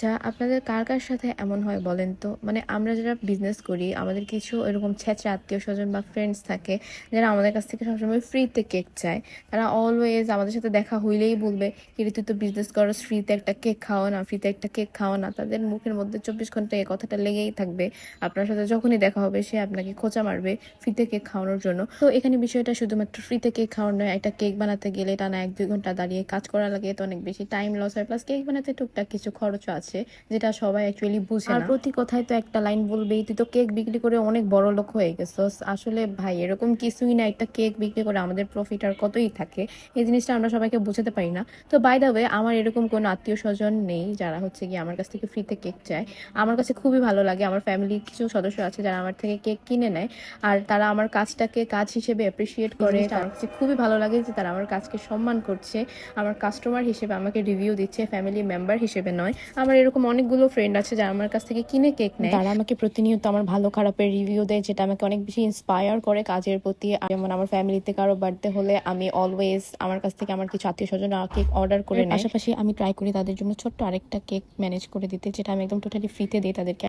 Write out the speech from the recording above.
আচ্ছা, আপনাদের কার সাথে এমন হয় বলেন তো? মানে আমরা যারা বিজনেস করি, আমাদের কিছু এরকম ছেঁচড়া আত্মীয়স্বজন বা ফ্রেন্ডস থাকে, যারা আমাদের কাছ থেকে সবসময় ফ্রিতে কেক চায়। তারা অলওয়েজ আমাদের সাথে দেখা হইলেই বলবে, "কিরে তুই তো বিজনেস করস, ফ্রিতে একটা কেক খাওয়া না, ফ্রিতে একটা কেক খাওয়া না।" তাদের মুখের মধ্যে ২৪ ঘন্টা এই কথাটা লেগেই থাকবে। আপনার সাথে যখনই দেখা হবে সে আপনাকে খোঁচা মারবে ফ্রিতে কেক খাওয়ানোর জন্য। তো এখানে বিষয়টা শুধুমাত্র ফ্রিতে কেক খাওয়ানো নয়, একটা কেক বানাতে গেলে টানা ১-২ ঘন্টা দাঁড়িয়ে কাজ করা লাগে, তো অনেক বেশি টাইম লস হয়। প্লাস কেক বানাতে টুকটাক কিছু খরচও আছে, যেটা সবাই অ্যাকচুয়ালি বুঝে না। আর প্রতি কথায় তো একটা লাইন বলবেই, "তুই তো কেক বিক্রি করে অনেক বড়লোক হয়ে গেছস।" আসলে ভাই এরকম কিছুই না। একটা কেক বিক্রি করে আমাদের প্রফিট আর কতই থাকে। এই জিনিসটা আমরা সবাইকে বোঝাতে পারি না। তো বাই দ্য ওয়ে, আমার এরকম কোনো আত্মীয়স্বজন নেই যারা হচ্ছে গিয়ে আমার কাছ থেকে ফ্রিতে কেক চায়। আমার কাছে খুবই ভালো লাগে। আমার ফ্যামিলির কিছু সদস্য আছে যারা আমার থেকে কেক কিনে নেয়। আর তারা আমার কাজটাকে কাজ হিসেবে অ্যাপ্রিশিয়েট করে। জিনিসটা আমার কাছে খুবই ভালো লাগে যে তারা আমার কাজকে সম্মান করছে। আমার কাস্টমার হিসেবে আমাকে রিভিউ দিচ্ছে, ফ্যামিলি মেম্বার হিসেবে নয়। আমার এরকম অনেকগুলো ফ্রেন্ড আছে যারা আমার কাছ থেকে কিনে কেক নেয়। তারা আমাকে প্রতিনিয়ত আমার ভালো খারাপের রিভিউ দেয়, যেটা আমাকে অনেক বেশি ইন্সপায়ার করে কাজের প্রতি। যেমন আমার ফ্যামিলিতে কারো বার্থডে হলে আমি অলওয়েজ আমার কাছ থেকে আমার কিছু আত্মীয়স্বজনরা কেক অর্ডার করে নেয়। পাশাপাশি আমি ট্রাই করি তাদের জন্য ছোট্ট আরেকটা কেক ম্যানেজ করে দিতে, যেটা আমি একদম টোটালি ফ্রিতে দিই তাদেরকে।